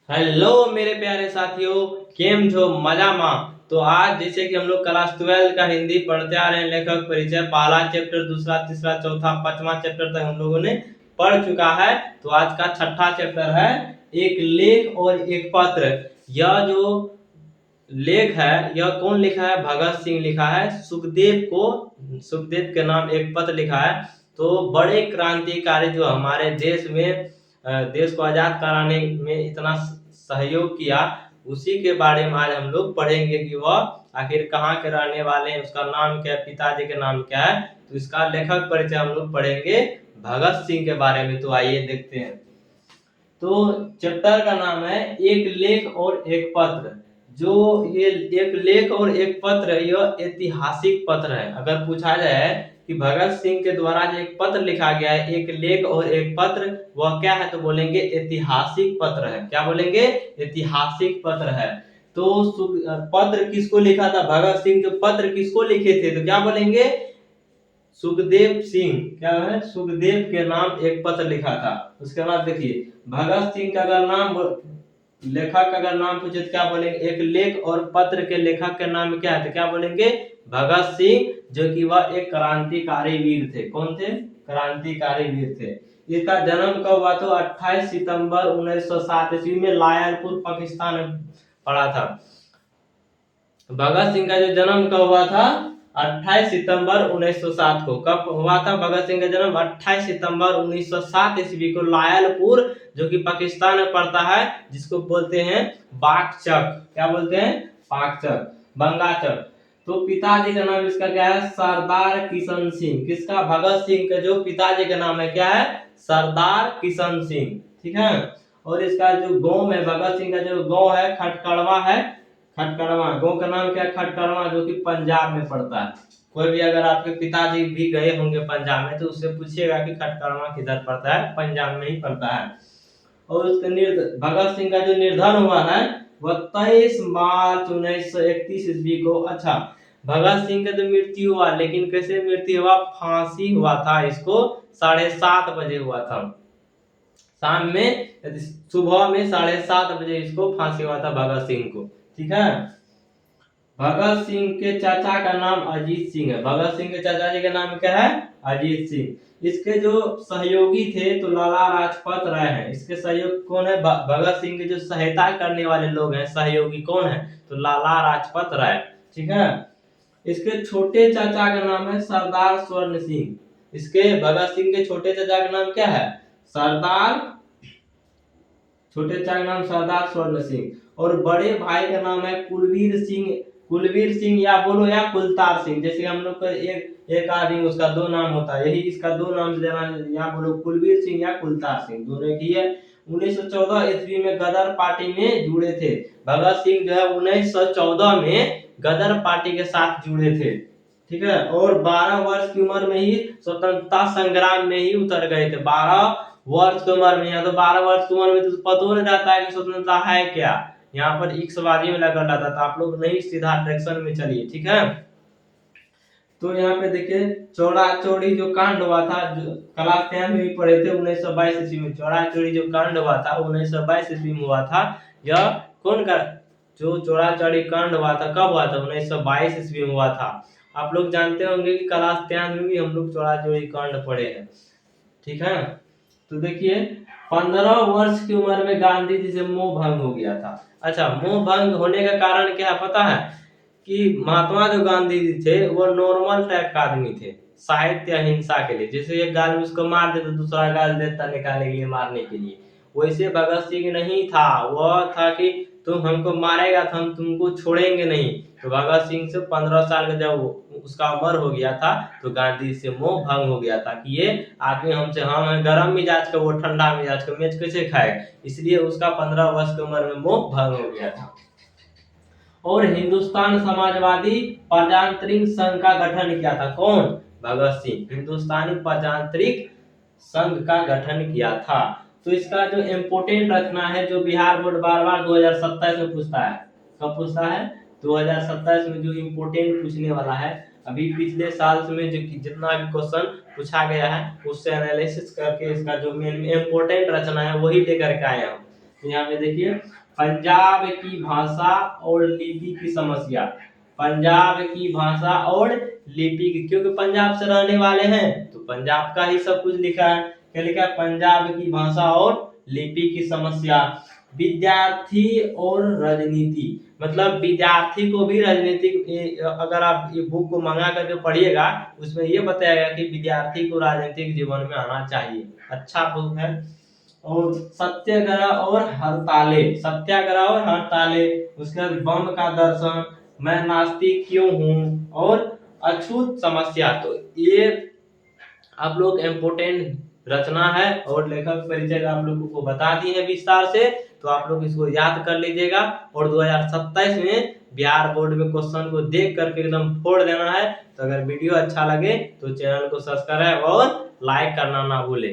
Hello मेरे प्यारे साथियों, केम जो मजा माँ। तो आज जैसे कि हम लोग क्लास 12 का हिंदी पढ़ते आ रहे हैं, लेखक परिचय पहला चैप्टर, दूसरा, तीसरा, चौथा, पांचवा चैप्टर तक हम लोगों ने पढ़ चुका है। तो आज का छठा चैप्टर है एक लेख और एक पत्र। यह जो लेख है यह कौन लिखा है? भगत सिंह लिखा है। सुखदेव के नाम एक पत्र लिखा है। तो बड़े क्रांतिकारी जो हमारे देश में देश को आजाद कराने में इतना सहयोग किया, उसी के बारे में आज हम लोग पढ़ेंगे कि वह आखिर कहाँ के रहने वाले हैं, उसका नाम क्या है, पिताजी के नाम क्या है। तो इसका लेखक परिचय हम लोग पढ़ेंगे भगत सिंह के बारे में। तो आइए देखते हैं। तो चैप्टर का नाम है एक लेख और एक पत्र। जो ये एक लेख और एक पत्र, यह ऐतिहासिक पत्र है। अगर पूछा जाए कि भगत सिंह के द्वारा जो एक पत्र लिखा गया है, एक लेख और एक पत्र, वह क्या है? तो बोलेंगे ऐतिहासिक पत्र है। क्या बोलेंगे? ऐतिहासिक पत्र है। तो पत्र किसको लिखा था? भगत सिंह जो पत्र किसको लिखे थे? तो क्या बोलेंगे? सुखदेव सिंह। क्या है? सुखदेव के नाम एक पत्र लिखा था। उसके बाद देखिए, भगत सिंह का अगर नाम, लेखक का अगर नाम पूछे तो क्या बोलेंगे? एक लेख और पत्र के लेखक का नाम क्या है? तो क्या बोलेंगे? भगत सिंह, जो कि वह एक क्रांतिकारी वीर थे। कौन थे? क्रांतिकारी वीर थे। इसका जन्म कब हुआ? तो 28 सितंबर 1907 ईस्वी में लायलपुर पाकिस्तान में पड़ा था। भगत सिंह का जो जन्म कब हुआ था? 28 सितंबर 1907 को। कब हुआ था भगत सिंह का जन्म? 28 सितंबर 1907 ईस्वी को लायलपुर, जो कि पाकिस्तान में पड़ता है, जिसको बोलते हैं बागचक। क्या बोलते हैं? बागचक, बंगाचक। तो पिताजी का नाम इसका क्या है? सरदार किशन सिंह। किसका? भगत सिंह का जो पिताजी का नाम है क्या है? सरदार किशन सिंह। ठीक है। और इसका जो गांव है, भगत सिंह का जो गांव है खटकड़वा है। खटकड़वा गांव का नाम क्या है? खटकड़वा, जो कि पंजाब में पड़ता है। कोई भी अगर आपके पिताजी भी गए होंगे पंजाब में, तो उससे पूछिएगा कि खटकड़वा किधर पड़ता है? पंजाब में ही पड़ता है। और उसका भगत सिंह का जो निर्धन हुआ है वह 23 मार्च 1931 ईस्वी को। अच्छा, भगत सिंह का जो मृत्यु हुआ, लेकिन कैसे मृत्यु हुआ? फांसी हुआ था इसको 7:30 बजे हुआ था। शाम में, सुबह में 7:30 बजे इसको फांसी हुआ था भगत सिंह को। ठीक है। भगत सिंह के चाचा का नाम अजीत सिंह है। भगत सिंह के चाचा जी का नाम क्या है? अजीत सिंह। इसके जो सहयोगी थे तो लाला लाजपत राय हैं। इसके सहयोग कौन है? भगत सिंह की जो सहायता करने वाले लोग हैं, सहयोगी कौन है? तो लाला लाजपत राय। ठीक है। इसके छोटे चाचा का नाम है सरदार स्वर्ण सिंह। इसके भगत सिंह के छोटे चाचा का नाम क्या है? सरदार, छोटे चाचा का नाम सरदार स्वर्ण सिंह। और बड़े भाई का नाम है कुलवीर सिंह। कुलवीर सिंह या बोलो या कुलतार सिंह। जैसे हम लोग का एक आदमी, उसका दो नाम होता है, यही इसका दो नाम लेना, या बोलो कुलवीर सिंह या कुलतार सिंह, दोनों की है। 1914 ईस्वी में गदर पार्टी में जुड़े थे। भगत सिंह जो है 1914 में गदर पार्टी के साथ जुड़े थे। ठीक है। और 12 वर्ष की उम्र में ही स्वतंत्रता संग्राम में ही उतर गए थे। 12 वर्ष की उम्र में, या तो 12 वर्ष की उम्र में तो पता नहीं रहता है कि स्वतंत्रता है क्या। यहाँ पर ईक्सवादी में लगा रहता था। आप लोग नहीं, सीधा डायरेक्शन में चलिए। ठीक है। तो यहाँ पे देखिए, चौड़ा चौड़ी जो कांड हुआ था, जो क्लास 10 में भी पढ़े थे, 1922 ईस्वी में चौड़ा चौड़ी जो कांड हुआ था 1922 ईस्वी में हुआ था। यह कौन का? जो चौड़ा चौड़ी कांड हुआ था कब हुआ था? 1922 ईस्वी में हुआ था। आप लोग जानते होंगे कि क्लास 10 में भी हम लोग चौड़ा चौड़ी कांड पढ़े हैं। ठीक है। तो देखिए, 15 वर्ष की उम्र में गांधी जी से मोह भंग हो गया था। अच्छा, मोह भंग होने का कारण क्या है पता है? कि महात्मा जो गांधी जी थे वो नॉर्मल टाइप का आदमी थे, साहित्य अहिंसा के लिए। जैसे एक गाल में उसको मार दे तो दूसरा गाल देता निकालने के लिए, मारने के लिए। वैसे भगत सिंह नहीं था। वह था कि तुम हमको मारेगा तो हम तुमको छोड़ेंगे नहीं। तो भगत सिंह से 15 साल का जब उसका उम्र हो गया था, तो गांधी से मोह भंग हो गया था कि ये आदमी हमसे, हम है गर्म मिजाज का, वो ठंडा मिजाज का, मैच कैसे खाएगा। इसलिए उसका 15 वर्ष की उम्र में मोह भंग हो गया था। और हिंदुस्तान समाजवादी प्रजातांत्रिक संघ का गठन किया था। कौन? भगत सिंह। हिंदुस्तानी प्रजातांत्रिक संघ का गठन किया था। तो इसका जो इम्पोर्टेंट रचना है, जो बिहार बोर्ड बार बार 2027 में पूछता है। कब पूछता है? 2027 में जो इम्पोर्टेंट पूछने वाला है। अभी पिछले साल में जो जितना भी क्वेश्चन पूछा गया है, उससे एनालिसिस करके इसका जो मेन इम्पोर्टेंट रचना है वही लेकर के आए हम। यहाँ पे देखिए, पंजाब की भाषा और लिपि की समस्या। पंजाब की भाषा और लिपि की, क्योंकि पंजाब से रहने वाले हैं तो पंजाब का ही सब कुछ लिखा है। क्या लिखा है? पंजाब की भाषा और लिपि की समस्या। विद्यार्थी और राजनीति, मतलब विद्यार्थी को भी राजनीतिक, अगर आप ये बुक को मंगा करके पढ़िएगा, उसमें ये बताया कि विद्यार्थी को राजनीतिक जीवन में आना चाहिए। अच्छा बुक है। और सत्याग्रह और हड़ताले, सत्याग्रह और हड़ताले, उसके बाद बम का दर्शन, मैं नास्तिक क्यों हूँ, और अछूत समस्या। तो ये आप लोग इम्पोर्टेंट रचना है और लेखक परिचय आप लोगों को बता दी है विस्तार से, तो आप लोग इसको याद कर लीजिएगा। और 2027 में बिहार बोर्ड में क्वेश्चन को देख करके एकदम फोड़ देना है। तो अगर वीडियो अच्छा लगे तो चैनल को सब्सक्राइब और लाइक करना ना भूले।